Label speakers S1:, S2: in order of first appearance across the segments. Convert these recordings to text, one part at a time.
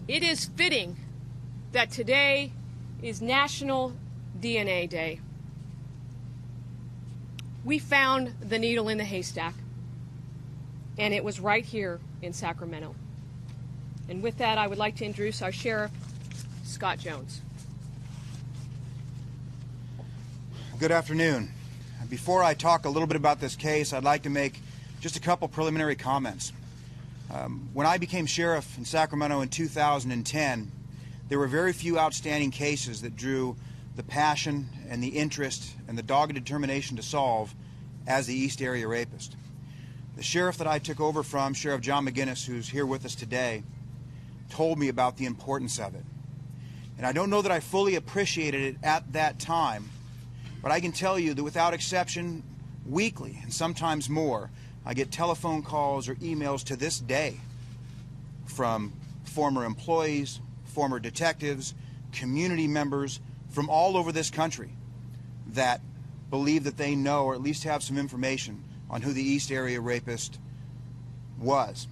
S1: It is fitting that today is National DNA Day. We found the needle in the haystack, and it was right here in Sacramento. And with that, I would like to introduce our Sheriff, Scott Jones.
S2: Good afternoon. Before I talk a little bit about this case, I'd like to make just a couple preliminary comments. When I became sheriff in Sacramento in 2010, there were very few outstanding cases that drew the passion and the interest and the dogged determination to solve as the East Area Rapist. The sheriff that I took over from, Sheriff John McGinnis, who's here with us today, told me about the importance of it. And I don't know that I fully appreciated it at that time, but I can tell you that without exception, weekly and sometimes more, I get telephone calls or emails to this day from former employees, former detectives, community members from all over this country that believe that they know or at least have some information on who the East Area Rapist was.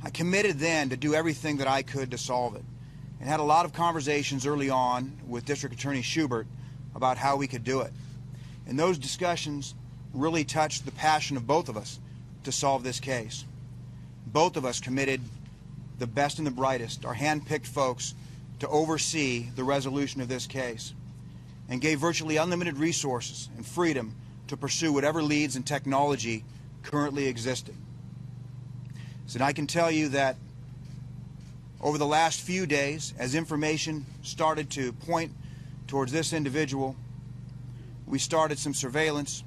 S2: I committed then to do everything that I could to solve it and had a lot of conversations early on with District Attorney Schubert about how we could do it. And those discussions really touched the passion of both of us to solve this case. Both of us committed the best and the brightest, our hand-picked folks, to oversee the resolution of this case and gave virtually unlimited resources and freedom to pursue whatever leads and technology currently existed. So I can tell you that over the last few days, as information started to point towards this individual, we started some surveillance.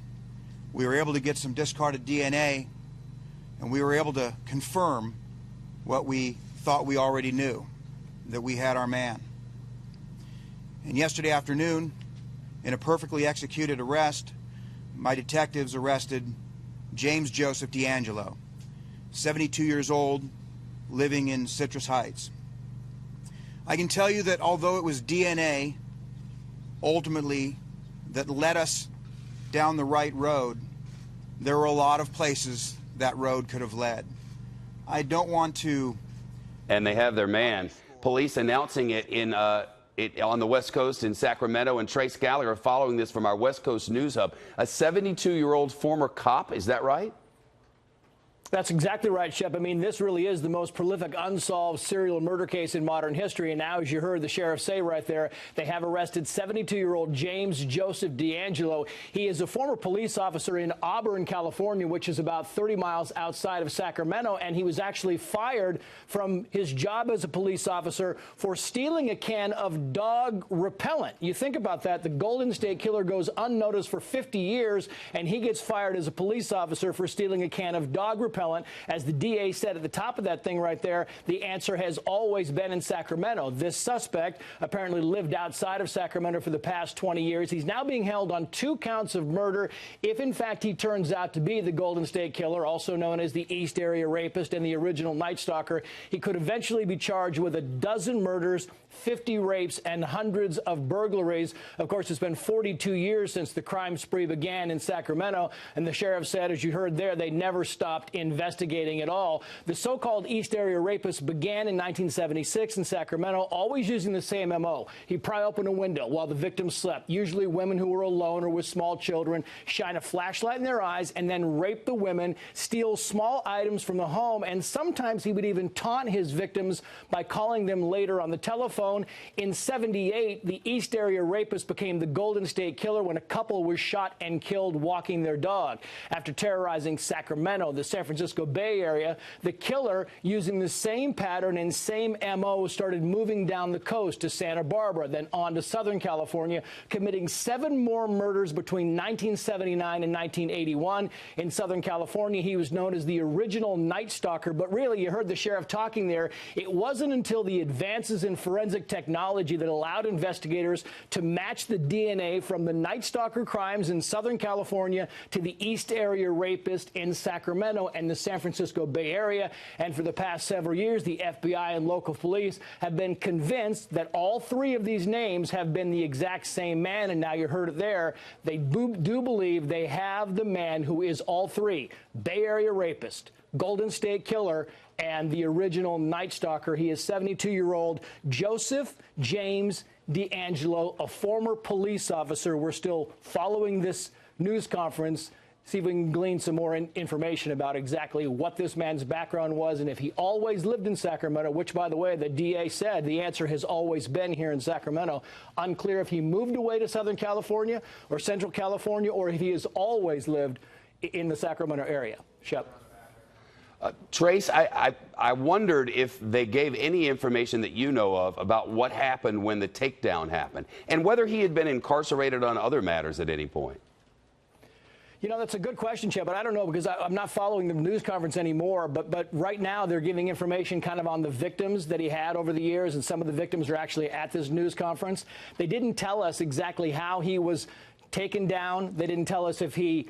S2: We were able to get some discarded DNA, and we were able to confirm what we thought we already knew, that we had our man. And yesterday afternoon, in a perfectly executed arrest, my detectives arrested James Joseph DeAngelo, 72 years old, living in Citrus Heights. I can tell you that although it was DNA ultimately that led us down the right road, there were a lot of places that road could have led. I don't want to...
S3: And they have their man. Police announcing it in on the West Coast in Sacramento, and Trace Gallagher following this from our West Coast News Hub. A 72-year-old former cop, is that right?
S4: That's exactly right, Shep. I mean, this really is the most prolific unsolved serial murder case in modern history. And now, as you heard the sheriff say right there, they have arrested 72-year-old James Joseph DeAngelo. He is a former police officer in Auburn, California, which is about 30 miles outside of Sacramento. And he was actually fired from his job as a police officer for stealing a can of dog repellent. You think about that. The Golden State Killer goes unnoticed for 50 years, and he gets fired as a police officer for stealing a can of dog repellent. As the DA said at the top of that thing right there, the answer has always been in Sacramento. This suspect apparently lived outside of Sacramento for the past 20 years. He's now being held on 2 counts of murder if, in fact, he turns out to be the Golden State Killer, also known as the East Area Rapist and the original Night Stalker. He could eventually be charged with a dozen murders, 50 rapes, and hundreds of burglaries. Of course, it's been 42 years since the crime spree began in Sacramento, and the sheriff said, as you heard there, they never stopped investigating at all. The so-called East Area Rapist began in 1976 in Sacramento, always using the same M.O. He'd pry open a window while the victim slept, usually women who were alone or with small children, shine a flashlight in their eyes, and then rape the women, steal small items from the home, and sometimes he would even taunt his victims by calling them later on the telephone. In '78, the East Area Rapist became the Golden State Killer when a couple was shot and killed walking their dog. After terrorizing Sacramento, the San Francisco Bay Area, the killer, using the same pattern and same M.O., started moving down the coast to Santa Barbara, then on to Southern California, committing 7 more murders between 1979 and 1981. In Southern California, he was known as the original Night Stalker, but really, you heard the sheriff talking there, it wasn't until the advances in forensic technology that allowed investigators to match the DNA from the Night Stalker crimes in Southern California to the East Area Rapist in Sacramento and the San Francisco Bay Area. And for the past several years, the FBI and local police have been convinced that all 3 of these names have been the exact same man. And now you heard it there. They do believe they have the man who is all 3: Bay Area Rapist, Golden State Killer, and the original Night Stalker. He is 72-year-old Joseph James DeAngelo, a former police officer. We're still following this news conference, see if we can glean some more information about exactly what this man's background was and if he always lived in Sacramento, which, by the way, the DA said the answer has always been here in Sacramento. Unclear if he moved away to Southern California or Central California, or if he has always lived in the Sacramento area. Shep.
S3: Trace, I wondered if they gave any information that you know of about what happened when the takedown happened and whether he had been incarcerated on other matters at any point.
S4: You know, that's a good question, Chad, but I don't know because I'm not following the news conference anymore. But right now they're giving information kind of on the victims that he had over the years, and some of the victims are actually at this news conference. They didn't tell us exactly how he was taken down. They didn't tell us if he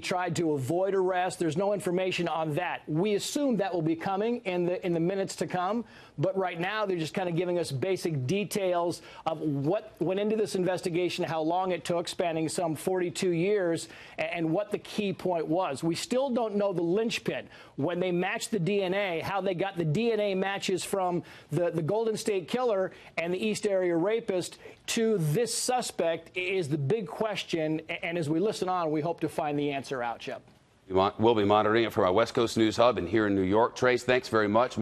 S4: tried to avoid arrest. There's no information on that. We assume that will be coming in the minutes to come. But right now, they're just kind of giving us basic details of what went into this investigation, how long it took, spanning some 42 years, and what the key point was. We still don't know the linchpin. When they matched the DNA, how they got the DNA matches from the Golden State Killer and the East Area Rapist to this suspect is the big question. And as we listen on, we hope to find the answer out, Chip.
S3: We'll be monitoring it from our West Coast News Hub and here in New York. Trace, thanks very much.